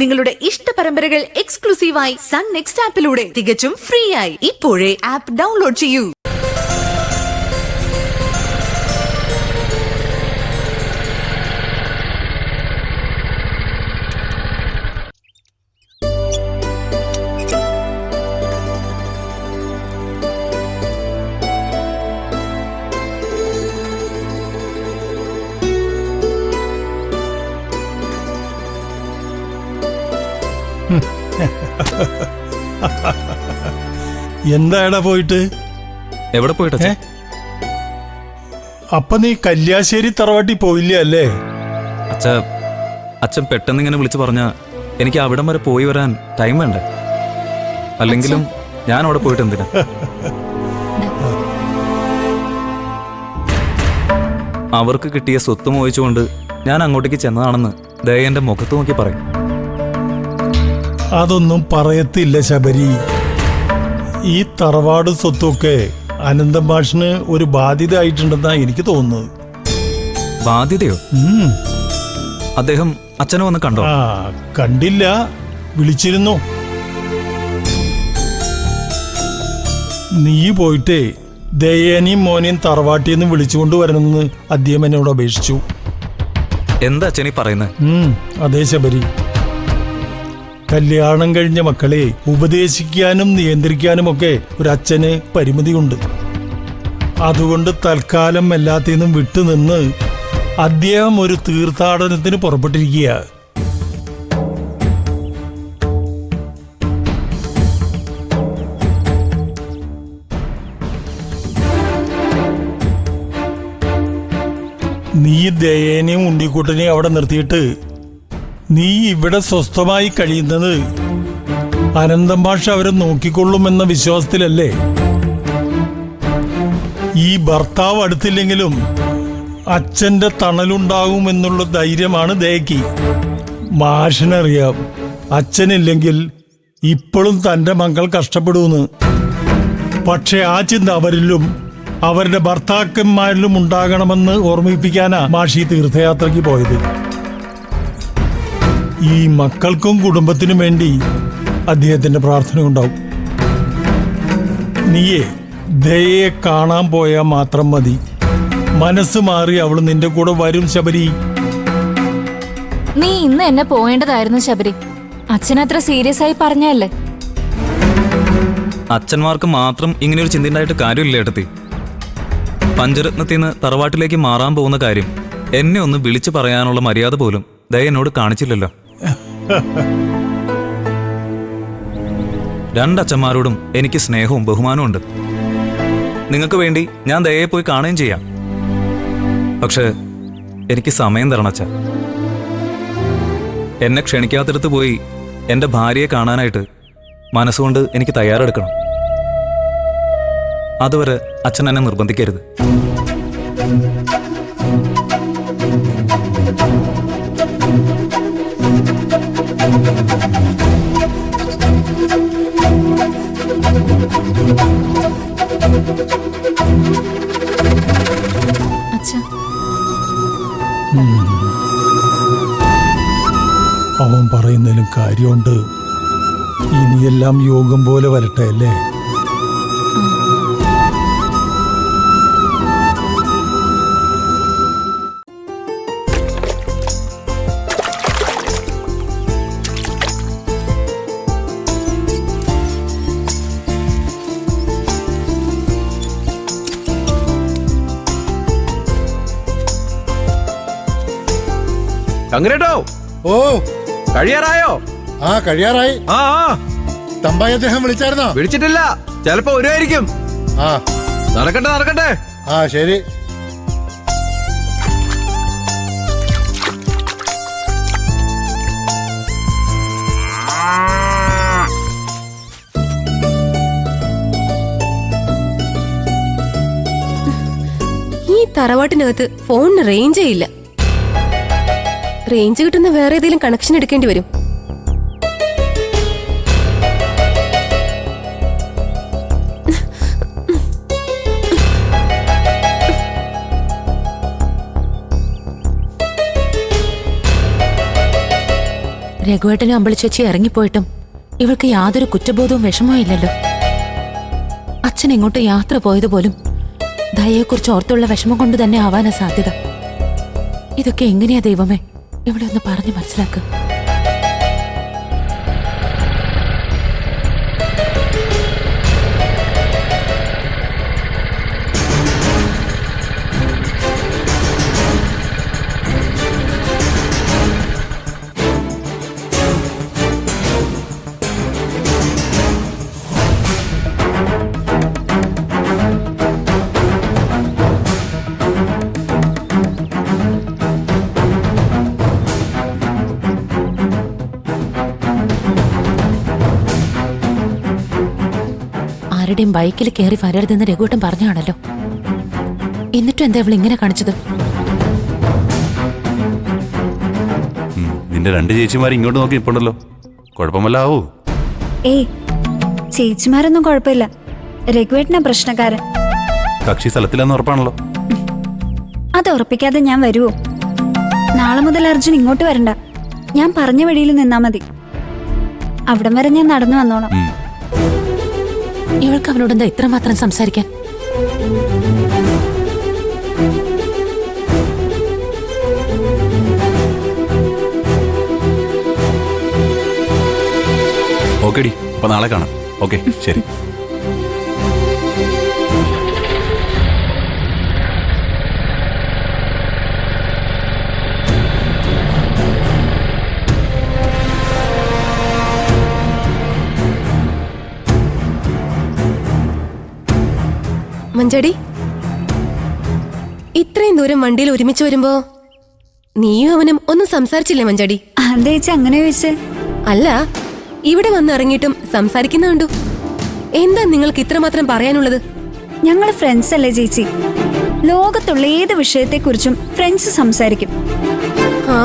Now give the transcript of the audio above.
നിങ്ങളുടെ ഇഷ്ട പരമ്പരകൾ എക്സ്ക്ലൂസീവായി സൺ നെക്സ്റ്റ് ആപ്പിലൂടെ തികച്ചും ഫ്രീ ആയി. ഇപ്പോഴേ ആപ്പ് ഡൗൺലോഡ് ചെയ്യൂ. എന്താടാ പോയിട്ട്? എവിടെ പോയിട്ട്? അപ്പൊ നീ കല്യാശ്ശേരി തറവാട്ടി പോയില്ലേ അല്ലേ? അച്ഛൻ പെട്ടെന്ന് ഇങ്ങനെ വിളിച്ചു പറഞ്ഞ എനിക്ക് അവിടം വരെ പോയി വരാൻ ടൈം വേണ്ടേ? അല്ലെങ്കിലും ഞാൻ അവിടെ പോയിട്ട് എന്തിനാ? അവർക്ക് കിട്ടിയ സ്വത്ത് മോഹിച്ചുകൊണ്ട് ഞാൻ അങ്ങോട്ടേക്ക് ചെന്നതാണെന്ന് ദയന്റെ മുഖത്ത് നോക്കി പറയും. അതൊന്നും പറയത്തില്ല ശബരി. ഈ തറവാട് സ്വത്തൊക്കെ അനന്തം മാഷിന് ഒരു ബാധ്യത ആയിട്ടുണ്ടെന്നാ എനിക്ക് തോന്നുന്നത്. ബാധ്യതയോ? അദ്ദേഹം അച്ഛനെ വന്ന് കണ്ടോ? കണ്ടില്ല, വിളിച്ചിരുന്നു. നീ പോയിട്ടേ ദയനെയും മോനെയും തറവാട്ടിന്ന് വിളിച്ചുകൊണ്ട് വരണമെന്ന് അദ്ദേഹം എന്നോട് അപേക്ഷിച്ചു. എന്താ അച്ഛനീ പറയുന്നത്? അതെ ശബരി, കല്യാണം കഴിഞ്ഞ മക്കളെ ഉപദേശിക്കാനും നിയന്ത്രിക്കാനും ഒക്കെ ഒരു അച്ഛന് പരിമിതിയുണ്ട്. അതുകൊണ്ട് തൽക്കാലം എല്ലാത്തിനും വിട്ടുനിന്ന് അദ്ദേഹം ഒരു തീർത്ഥാടനത്തിന് പുറപ്പെട്ടിരിക്കുക. നീ ദയനെയും ഉണ്ണിക്കുട്ടനെയും അവിടെ നിർത്തിയിട്ട് നീ ഇവിടെ സ്വസ്ഥമായി കഴിയുന്നത് അനന്തം മാഷ് അവരെ നോക്കിക്കൊള്ളുമെന്ന വിശ്വാസത്തിലല്ലേ? ഈ ഭർത്താവ് അടുത്തില്ലെങ്കിലും അച്ഛന്റെ തണലുണ്ടാകുമെന്നുള്ള ധൈര്യമാണ് ദയക്ക്. മാഷിനറിയാം അച്ഛനില്ലെങ്കിൽ ഇപ്പോഴും തന്റെ മക്കൾ കഷ്ടപ്പെടുമെന്ന്. പക്ഷെ ആ ചിന്ത അവരിലും അവരുടെ ഭർത്താക്കന്മാരിലും ഉണ്ടാകണമെന്ന് ഓർമ്മിപ്പിക്കാനാ മാഷി തീർത്ഥയാത്രയ്ക്ക് പോയത്. ഈ മക്കൾക്കും കുടുംബത്തിനും വേണ്ടി അദ്ദേഹത്തിന്റെ പ്രാർത്ഥന ഉണ്ടാവും. നീയെ ദയയെ കാണാൻ പോയാൽ മാത്രം മതി. മനസ്സ് മാറി അവൾ നിന്റെ കൂടെ വരും ശബരി. നീ ഇന്ന് എന്നെ പോയേണ്ടതായിരുന്നു ശബരി. അച്ഛനത്ര സീരിയസ് ആയി പറഞ്ഞല്ലേ? അച്ഛന്മാർക്ക് മാത്രം ഇങ്ങനെ ഒരു ചിന്തയുണ്ടായിട്ട് കാര്യമില്ല ഏട്ടത്തി. പഞ്ചരത്നത്തിന്ന് തറവാട്ടിലേക്ക് മാറാൻ പോകുന്ന കാര്യം എന്നെ ഒന്ന് വിളിച്ചു പറയാനുള്ള മര്യാദ പോലും ദയ എന്നോട് കാണിച്ചില്ലല്ലോ. രണ്ടച്ഛന്മാരോടും എനിക്ക് സ്നേഹവും ബഹുമാനവും ഉണ്ട്. നിങ്ങൾക്ക് വേണ്ടി ഞാൻ ദയയെ പോയി കാണുകയും ചെയ്യാം. പക്ഷെ എനിക്ക് സമയം തരണം അച്ഛ. എന്നെ ക്ഷണിക്കാത്തിടത്ത് പോയി എൻ്റെ ഭാര്യയെ കാണാനായിട്ട് മനസ്സുകൊണ്ട് എനിക്ക് തയ്യാറെടുക്കണം. അതുവരെ അച്ഛൻ എന്നെ നിർബന്ധിക്കരുത്. അവൻ പറയുന്നതിലും കാര്യമുണ്ട്. ഇനിയെല്ലാം യോഗം പോലെ വരട്ടെ അല്ലേ? കങ്ങരേട്ടോ, ഓ കഴിയാറായോ? കഴിയാറായി. തമ്പായി അദ്ദേഹം വിളിച്ചായിരുന്നോ? വിളിച്ചിട്ടില്ല, ചിലപ്പോ വരുമായിരിക്കും. നടക്കട്ടെ നടക്കട്ടെ. ശരി. ഈ തറവാട്ടിനകത്ത് ഫോണിന് റേഞ്ചേ ഇല്ല. റേഞ്ച് കിട്ടുന്ന വേറെ ഏതെങ്കിലും കണക്ഷൻ എടുക്കേണ്ടി വരും. രഘുവേട്ടനും അമ്പളിച്ചേച്ചി ഇറങ്ങിപ്പോയിട്ടും ഇവൾക്ക് യാതൊരു കുറ്റബോധവും വിഷമവും ഇല്ലല്ലോ. അച്ഛൻ ഇങ്ങോട്ട് യാത്ര പോയതുപോലും ദയയെക്കുറിച്ച് ഓർത്തുള്ള വിഷമം കൊണ്ട് തന്നെ ആവാനാ സാധ്യത. ഇതൊക്കെ എങ്ങനെയാ ദൈവമേ ഇവിടെ ഒന്ന് പറഞ്ഞു മനസ്സിലാക്കുക. ആരുടെയും ബൈക്കിൽ കയറി വരരുതെന്ന് രഘുവേട്ടൻ പറഞ്ഞാണല്ലോ. എന്നിട്ടും എന്താ ഇവൾ ഇങ്ങനെ കാണിച്ചത്? നിന്റെ രണ്ട് ചേച്ചിമാർ ഇങ്ങോട്ട് നോക്കി ഇപ്പോണ്ടല്ലോ, കുഴപ്പമല്ലാവൂ? ഏയ്, ചേച്ചിമാരൊന്നും കുഴപ്പമില്ല. രഘുവേട്ടനാ പ്രശ്നക്കാരൻ. കക്ഷി സ്ഥലത്തില്ലെന്ന് ഉറപ്പാണല്ലോ. അത് ഉറപ്പിക്കാതെ ഞാൻ വരുവോ? നാളെ മുതൽ അർജുൻ ഇങ്ങോട്ട് വരണ്ട. ഞാൻ പറഞ്ഞ വഴിയിൽ നിന്നാ മതി. അവിടം വരെ ഞാൻ നടന്നു വന്നോളാം. ഇവൾക്ക് അവനോട് എന്താ ഇത്രമാത്രം സംസാരിക്കാൻ? ഓക്കേടി, അപ്പൊ നാളെ കാണാം. ഓക്കെ, ശരി. മഞ്ചാടി, ഇത്രയും ദൂരം വണ്ടിയിൽ ഒരുമിച്ച് വരുമ്പോ നീയും അവനും ഒന്നും സംസാരിച്ചില്ലേ മഞ്ചാടി? എന്താ ചേച്ചി അങ്ങനെ ചോദിച്ചേ? അല്ല, ഇവിടെ വന്ന് ഇറങ്ങിയിട്ടും സംസാരിക്കുന്ന കണ്ടു. എന്താ നിങ്ങൾക്ക് ഇത്രമാത്രം പറയാനുള്ളത്? ഞങ്ങള് ഫ്രണ്ട്സ് അല്ലേ ചേച്ചി? ലോകത്തുള്ള ഏത് വിഷയത്തെക്കുറിച്ചും ഫ്രണ്ട്സ് സംസാരിക്കും. ആ,